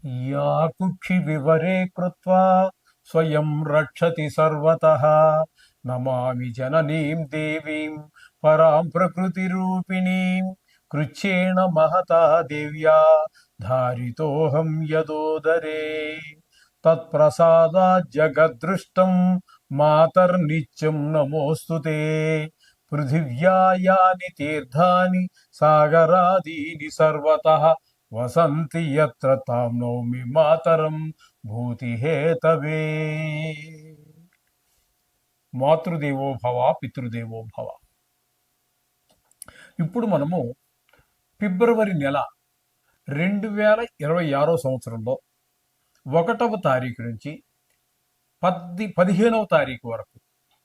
या कुक्षि विवरे कृत्वा स्वयं रक्षति सर्वतः नमामि जननीं देवीं परां प्रकृतिरूपिणीं कृच्छ्रेण महता देव्या धारितोऽहं यदोदरे तत्प्रसादात् जगद्दृष्टं मातर्नित्यं नमोऽस्तु ते पृथिव्या यानि तीर्थानि सागरादीनि सर्वतः वसन्ति यत्र तां नौमि मातరం భూతిహేతవే. మాతృదేవో భవ పితృదేవో భవ. ఇప్పుడు మనము ఫిబ్రవరి నెల 2026 సంవత్సరంలో 1వ తారీఖు నుంచి 15వ తారీఖు వరకు,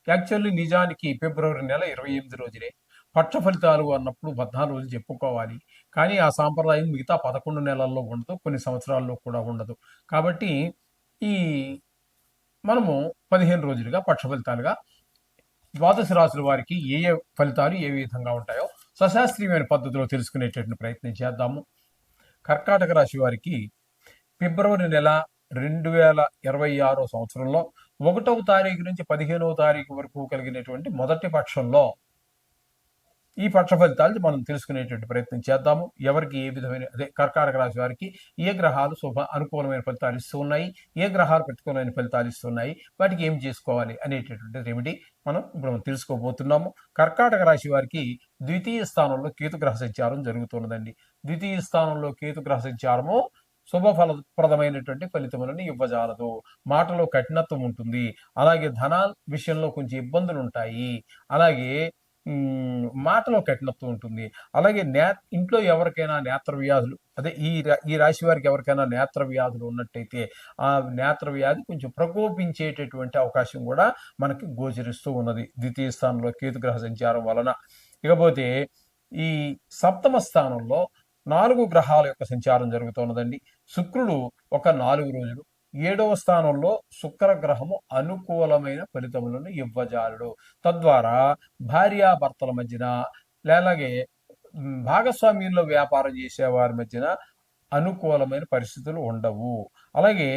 యాక్చువల్లీ నిజానికి ఫిబ్రవరి నెల 28 రోజులే పక్ష ఫలితాలు అన్నప్పుడు 14 రోజులు చెప్పుకోవాలి. కానీ ఆ సాంప్రదాయం మిగతా 11 నెలల్లో ఉండదు, కొన్ని సంవత్సరాల్లో కూడా ఉండదు. కాబట్టి ఈ మనము 15 రోజులుగా పక్ష ఫలితాలుగా ద్వాదశ రాశుల వారికి ఏ ఏ ఫలితాలు ఏ విధంగా ఉంటాయో సశాస్త్రీయమైన పద్ధతిలో తెలుసుకునేటటువంటి ప్రయత్నం చేద్దాము. కర్కాటక రాశి వారికి ఫిబ్రవరి నెల 2026 సంవత్సరంలో 1వ తారీఖు నుంచి 15వ తారీఖు వరకు కలిగినటువంటి మొదటి పక్షంలో ఈ పక్ష ఫలితాలు మనం తెలుసుకునేటువంటి ప్రయత్నం చేద్దాము. ఎవరికి ఏ విధమైన కర్కాటక రాశి వారికి ఏ గ్రహాలు శుభ అనుకూలమైన ఫలితాలు ఇస్తూ ఉన్నాయి, ఏ గ్రహాలు ప్రతికూలమైన ఫలితాలు ఇస్తున్నాయి, వాటికి ఏం చేసుకోవాలి అనేటటువంటి రెమెడీ మనం ఇప్పుడు తెలుసుకోబోతున్నాము. కర్కాటక రాశి వారికి ద్వితీయ స్థానంలో కేతుగ్రహ సంచారం జరుగుతున్నదండి. ద్వితీయ స్థానంలో కేతుగ్రహ సంచారము శుభఫలప్రదమైనటువంటి ఫలితములను ఇవ్వజాలదు. మాటలో కఠినత్వం ఉంటుంది, అలాగే ధన విషయంలో కొంచెం ఇబ్బందులు ఉంటాయి, అలాగే మాటలో కఠినత్వం ఉంటుంది, అలాగే ఇంట్లో ఎవరికైనా నేత్ర వ్యాధులు, ఈ రాశి వారికి ఎవరికైనా నేత్ర వ్యాధులు ఉన్నట్టయితే ఆ నేత్ర వ్యాధి కొంచెం ప్రకోపించేటటువంటి అవకాశం కూడా మనకి గోచరిస్తూ ఉన్నది ద్వితీయ స్థానంలో కేతుగ్రహ సంచారం వలన. ఇకపోతే ఈ సప్తమ స్థానంలో 4 గ్రహాల యొక్క సంచారం జరుగుతున్నదండి. శుక్రుడు ఒక 4 రోజులు 7వ స్థానంలో శుక్ర గ్రహము అనుకూలమైన ఫలితములను ఇవ్వజాలడు. తద్వారా భార్యాభర్తల మధ్యన, అలాగే భాగస్వామ్యంలో వ్యాపారం చేసే వారి మధ్యన అనుకూలమైన పరిస్థితులు ఉండవు. అలాగే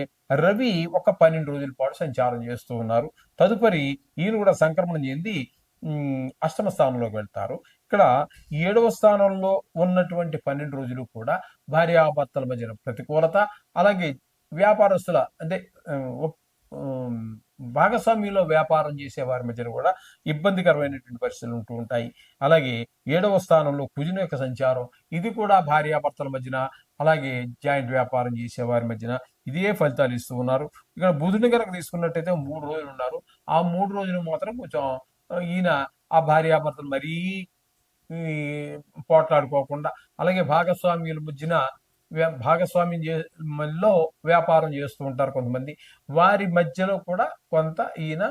రవి ఒక 12 రోజుల పాటు సంచారం చేస్తూ ఉన్నారు. తదుపరి ఈయన కూడా సంక్రమణం చెంది అష్టమ స్థానంలోకి వెళ్తారు. ఇక్కడ 7వ స్థానంలో ఉన్నటువంటి 12 రోజులు కూడా భార్యాభర్తల మధ్యన ప్రతికూలత, అలాగే వ్యాపారస్తుల భాగస్వామ్యంలో వ్యాపారం చేసే వారి మధ్యన కూడా ఇబ్బందికరమైనటువంటి పరిస్థితులు ఉంటూ ఉంటాయి. అలాగే 7వ స్థానంలో కుజుని యొక్క సంచారం, ఇది కూడా భార్యాభర్తల మధ్యన, అలాగే జాయింట్ వ్యాపారం చేసే వారి మధ్యన ఇదే ఫలితాలు ఇస్తూ ఉన్నారు. ఇక్కడ బుధుని కనుక తీసుకున్నట్టయితే 3 రోజులు ఉన్నారు. ఆ 3 రోజులు మాత్రం కొంచెం ఈయన ఆ భార్యాభర్తలు మరీ పోట్లాడుకోకుండా, అలాగే భాగస్వామ్యుల మధ్యన భాగస్వామ్యంలో వ్యాపారం చేస్తూ ఉంటారు కొంతమంది, వారి మధ్యలో కూడా కొంత ఈయన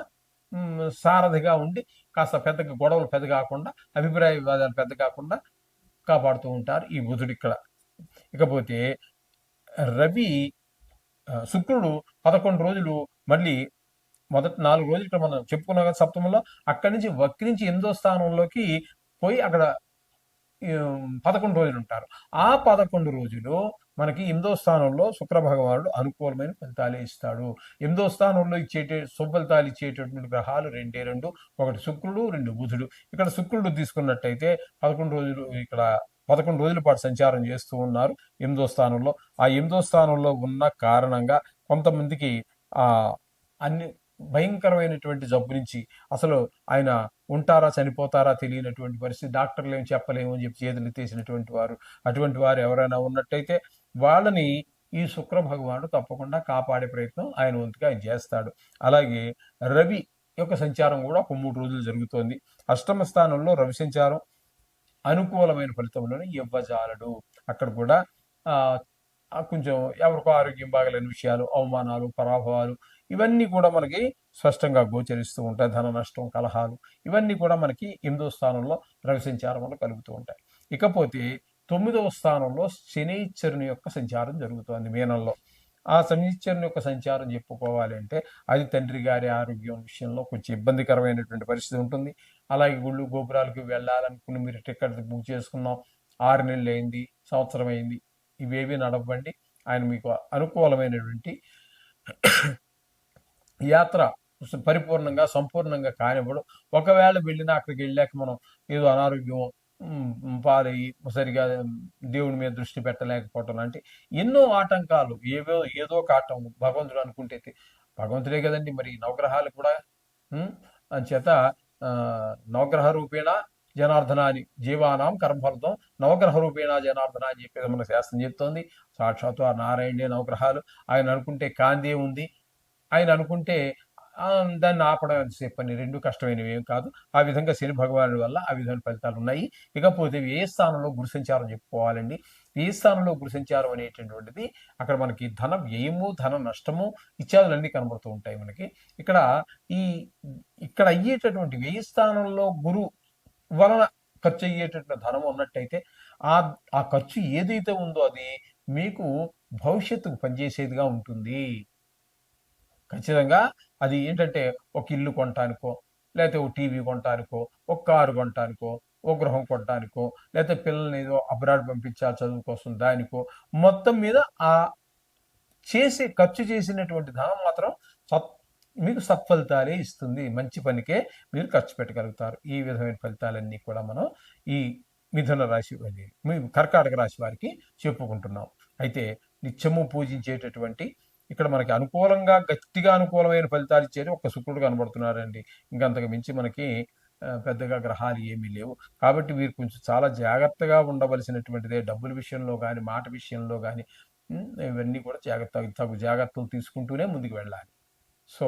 సారథిగా ఉండి కాస్త పెద్దగా గొడవలు పెద్ద కాకుండా, అభిప్రాయ వివాదాలు పెద్ద కాకుండా కాపాడుతూ ఉంటారు ఈ బుధుడు ఇక్కడ. ఇకపోతే రవి శుక్రుడు 11 రోజులు, మళ్ళీ మొదటి 4 రోజులు ఇక్కడ మనం చెప్పుకున్నాం కదా సప్తమంలో, అక్కడి నుంచి వక్రించి 8వ స్థానంలోకి పోయి అక్కడ 11 రోజులు ఉంటారు. ఆ 11 రోజులు మనకి 8వ స్థానంలో శుక్ర భగవానుడు అనుకూలమైన ఫలితాలే ఇస్తాడు. 8వ స్థానంలో సుఫలితాలు ఇచ్చేటటువంటి గ్రహాలు 2, ఒకటి శుక్రుడు, 2 బుధుడు. ఇక్కడ శుక్రుడు తీసుకున్నట్టయితే 11 రోజులు, ఇక్కడ 11 రోజుల పాటు సంచారం చేస్తూ ఉన్నారు 8వ స్థానంలో. ఆ 8వ స్థానంలో ఉన్న కారణంగా కొంతమందికి అన్ని భయంకరమైనటువంటి జబ్బు నుంచి అసలు ఆయన ఉంటారా చనిపోతారా తెలియనటువంటి పరిస్థితి, డాక్టర్లు ఏం చెప్పలేము అని చెప్పి చేతులు తీసినటువంటి వారు, అటువంటి వారు ఎవరైనా ఉన్నట్టయితే వాళ్ళని ఈ శుక్ర భగవానుడు తప్పకుండా కాపాడే ప్రయత్నం ఆయన వంతుగా ఆయన చేస్తాడు. అలాగే రవి యొక్క సంచారం కూడా ఒక 3 రోజులు జరుగుతోంది. అష్టమ స్థానంలో రవి సంచారం అనుకూలమైన ఫలితములను ఇవ్వజాలడు. అక్కడ కూడా కొంచెం ఎవరికో ఆరోగ్యం బాగలేని విషయాలు, అవమానాలు, పరాభవాలు ఇవన్నీ కూడా మనకి స్పష్టంగా గోచరిస్తూ ఉంటాయి. ధన నష్టం, కలహాలు ఇవన్నీ కూడా మనకి 8వ స్థానంలో రవి సంచారం వల్ల కలుగుతూ ఉంటాయి. ఇకపోతే 9వ స్థానంలో శనీశ్వరుని యొక్క సంచారం జరుగుతోంది మీనంలో. ఆ శనీశ్వరుని యొక్క సంచారం చెప్పుకోవాలి అంటే అది తండ్రి గారి ఆరోగ్యం విషయంలో కొంచెం ఇబ్బందికరమైనటువంటి పరిస్థితి ఉంటుంది. అలాగే గుళ్ళు గోపురాలకు వెళ్ళాలనుకుని మీరు టికెట్ బుక్ చేసుకున్నాం, 6 నెలలు అయింది, సంవత్సరం అయింది, ఇవేవి నడవండి. ఆయన మీకు అనుకూలమైనటువంటి యాత్ర పరిపూర్ణంగా సంపూర్ణంగా కానివ్వడు. ఒకవేళ వెళ్ళినా అక్కడికి వెళ్ళాక మనం ఏదో అనారోగ్యం పాలయ్యి సరిగా దేవుడి మీద దృష్టి పెట్టలేకపోవటం లాంటి ఎన్నో ఆటంకాలు, ఏదో ఒక ఆటం భగవంతుడు అనుకుంటే భగవంతుడే కదండి మరి నవగ్రహాలు కూడా. అంచేత ఆ, నవగ్రహ రూపేణ జనార్దనాన్ని జీవానాం కర్మఫలితం నవగ్రహ రూపేణ జనార్దన అని చెప్పేది మన శాస్త్రం చెప్తోంది. సాక్షాత్తు ఆ నారాయణే నవగ్రహాలు. ఆయన అనుకుంటే కాందే ఉంది, ఆయన అనుకుంటే దాన్ని ఆపడం ఎంతసేపు పని, రెండు కష్టమైనవి ఏం కాదు. ఆ విధంగా శని భగవానుడి వల్ల ఆ విధమైన ఫలితాలు ఉన్నాయి. ఇకపోతే ఏ స్థానంలో గురు సంచారం చెప్పుకోవాలండి. ఏ స్థానంలో గురు సంచారం అనేటటువంటిది అక్కడ మనకి ధన వ్యయము, ధన నష్టము ఇత్యాదులన్నీ కనబడుతూ ఉంటాయి మనకి. ఇక్కడ ఈ ఇక్కడ అయ్యేటటువంటి వ్యయ స్థానంలో గురు వలన ఖర్చు అయ్యేటటువంటి ధనం ఉన్నట్టయితే ఆ ఆ ఖర్చు ఏదైతే ఉందో అది మీకు భవిష్యత్తుకు పనిచేసేదిగా ఉంటుంది. ఖచ్చితంగా అది ఏంటంటే ఒక ఇల్లు కొనటానికో, లేకపోతే ఒక టీవీ కొనటానికో, ఒక కారు కొనటానికో, ఒక గృహం కొనటానికో, లేకపోతే పిల్లల్ని ఏదో అబ్రాడ్ పంపించాలి చదువు కోసం దానికో, మొత్తం మీద ఆ ఖర్చు చేసినటువంటి ధనం మాత్రం మీకు సత్ఫలితాలే ఇస్తుంది. మంచి పనికే మీరు ఖర్చు పెట్టగలుగుతారు. ఈ విధమైన ఫలితాలన్నీ కూడా మనం ఈ మిథున రాశి కర్కాటక రాశి వారికి చెప్పుకుంటున్నాం. అయితే నిత్యము పూజించేటటువంటి ఇక్కడ మనకి అనుకూలంగా గట్టిగా అనుకూలమైన ఫలితాలు ఇచ్చేది ఒక్క శుక్రుడు కనబడుతున్నారండి. ఇంకంతకు మించి మనకి పెద్దగా గ్రహాలు ఏమీ లేవు. కాబట్టి వీరు కొంచెం చాలా జాగ్రత్తగా ఉండవలసినటువంటిదే. డబ్బుల విషయంలో కానీ, మాట విషయంలో కానీ ఇవన్నీ కూడా జాగ్రత్తలు తీసుకుంటూనే ముందుకు వెళ్ళాలి. సో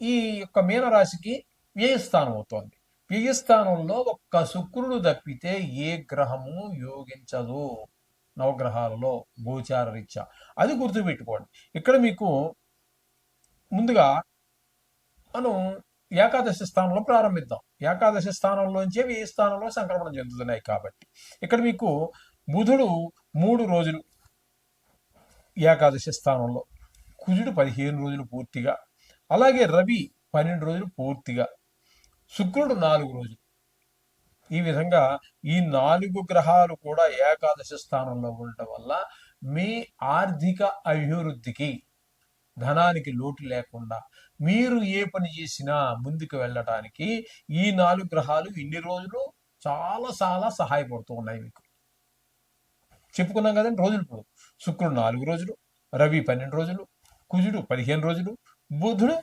ఈ యొక్క మీనరాశికి వ్యయస్థానం అవుతోంది. వ్యయస్థానంలో ఒక్క శుక్రుడు తప్పితే ఏ గ్రహము యోగించదు నవగ్రహాలలో గోచార రీత్యా. అది గుర్తుపెట్టుకోండి. ఇక్కడ మీకు ముందుగా మనం ఏకాదశి స్థానంలో ప్రారంభిద్దాం. ఏకాదశి స్థానంలోంచే వ్యయ స్థానంలో సంక్రమణం చెందుతున్నాయి కాబట్టి ఇక్కడ మీకు బుధుడు 3 రోజులు ఏకాదశి స్థానంలో, కుజుడు 15 రోజులు పూర్తిగా, అలాగే రవి 12 రోజులు పూర్తిగా, శుక్రుడు 4 రోజులు. ఈ విధంగా ఈ 4 గ్రహాలు కూడా ఏకాదశి స్థానంలో ఉండటం వల్ల మీ ఆర్థిక అభివృద్ధికి, ధనానికి లోటు లేకుండా మీరు ఏ పని చేసినా ముందుకు వెళ్ళటానికి ఈ 4 గ్రహాలు ఇన్ని రోజులు చాలా చాలా సహాయపడుతూ ఉన్నాయి మీకు. చెప్పుకున్నాం కదండి రోజులు. ఇప్పుడు శుక్రుడు 4 రోజులు, రవి 12 రోజులు, కుజుడు 15 రోజులు, బుధుడు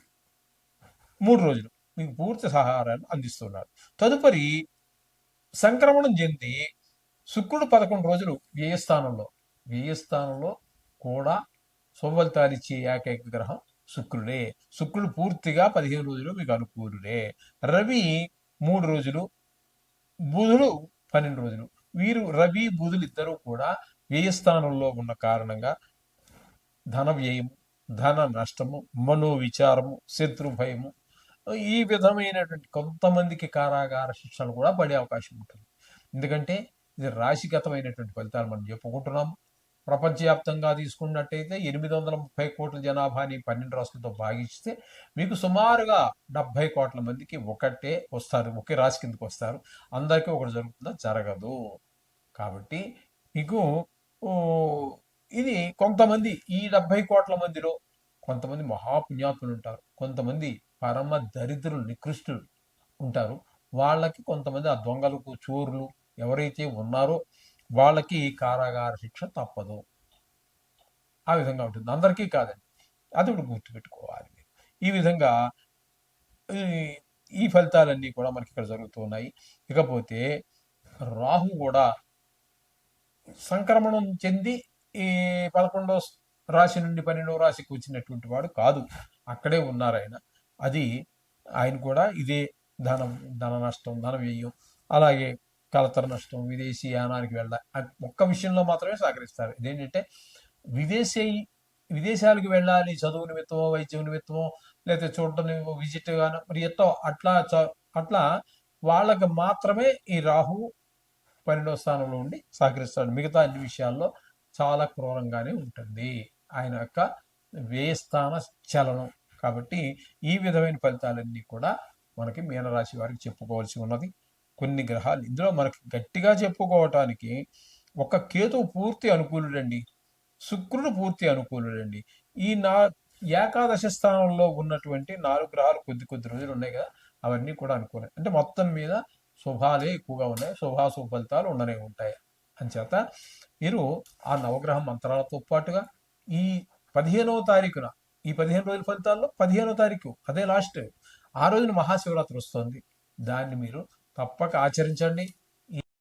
3 రోజులు మీకు పూర్తి సహారాన్ని అందిస్తున్నాడు. తదుపరి సంక్రమణం చెంది శుక్రుడు 11 రోజులు వ్యయస్థానంలో కూడా శుభఫలితాలిచ్చే ఏకైక గ్రహం శుక్రుడే. శుక్రుడు పూర్తిగా 15 రోజులు మీకు అనుకూలుడే. రవి 3 రోజులు, బుధుడు 12 రోజులు. వీరు రవి బుధులు ఇద్దరు కూడా వ్యయస్థానంలో ఉన్న కారణంగా ధన వ్యయము, ధన నష్టము, మనోవిచారము, శత్రు భయము, ఈ విధమైనటువంటి కొంతమందికి కారాగార శిక్షలు కూడా పడే అవకాశం ఉంటుంది. ఎందుకంటే ఇది రాశిగతమైనటువంటి ఫలితాలు మనం చెప్పుకుంటున్నాము. ప్రపంచవ్యాప్తంగా తీసుకున్నట్టయితే 830 కోట్ల జనాభాని 12 రాష్ట్రాలతో భాగిస్తే మీకు సుమారుగా 70 కోట్ల మందికి ఒకటే వస్తారు, ఒకే రాశి కిందకి వస్తారు. అందరికీ ఒకటి జరుగుతుందా? జరగదు. కాబట్టి మీకు ఇది కొంతమంది ఈ 70 కోట్ల మందిలో కొంతమంది మహాపుణ్యాత్ములు ఉంటారు, కొంతమంది పరమ దరిద్రులు నికృష్టులు ఉంటారు. వాళ్ళకి కొంతమంది ఆ దొంగలకు, చోరులు ఎవరైతే ఉన్నారో వాళ్ళకి కారాగార శిక్ష తప్పదు. ఆ విధంగా ఉంటుంది. అందరికీ కాదండి, అది కూడా గుర్తుపెట్టుకోవాలి. ఈ విధంగా ఈ ఫలితాలన్నీ కూడా మనకి ఇక్కడ జరుగుతున్నాయి. ఇకపోతే రాహు కూడా సంక్రమణం చెంది ఈ 11వ రాశి నుండి 12వ రాశికి వచ్చినటువంటి వాడు కాదు, అక్కడే ఉన్నారు ఆయన. ఆయన కూడా ఇదే ధన నష్టం, ధన వ్యయం, అలాగే కలతర నష్టం, విదేశీ యానానికి వెళ్ళాలి ఒక్క విషయంలో మాత్రమే సహకరిస్తారు. ఇదేంటంటే విదేశాలకు వెళ్ళాలి చదువు నిమిత్తమో, వైద్యం నిమిత్తమో, లేకపోతే చూడటం విజిట్ గాను మరి అట్లా వాళ్ళకి మాత్రమే ఈ రాహు 12వ స్థానంలో ఉండి సహకరిస్తాడు. మిగతా అన్ని విషయాల్లో చాలా క్రూరంగానే ఉంటుంది ఆయన యొక్క వ్యయస్థాన చలనం. కాబట్టి ఈ విధమైన ఫలితాలన్నీ కూడా మనకి మీనరాశి వారికి చెప్పుకోవాల్సి ఉన్నది. కొన్ని గ్రహాలు ఇందులో మనకి గట్టిగా చెప్పుకోవటానికి ఒక కేతువు పూర్తి అనుకూలుడండి. శుక్రుడు పూర్తి అనుకూలుడండి. ఈ ఏకాదశ స్థానంలో ఉన్నటువంటి 4 గ్రహాలు కొద్ది కొద్ది రోజులు ఉన్నాయి కదా, అవన్నీ కూడా అనుకూలే. అంటే మొత్తం మీద శుభాలే ఎక్కువగా ఉన్నాయి. శుభాశుభ ఫలితాలు ఉండనే ఉంటాయి. అంచేత మీరు ఆ నవగ్రహ మంత్రాలతో పాటుగా ఈ 15వ తారీఖున, ఈ 15 రోజుల ఫలితాల్లో 15వ తారీఖు అదే లాస్ట్, ఆ రోజున మహాశివరాత్రి వస్తుంది. దాన్ని మీరు తప్పక ఆచరించండి.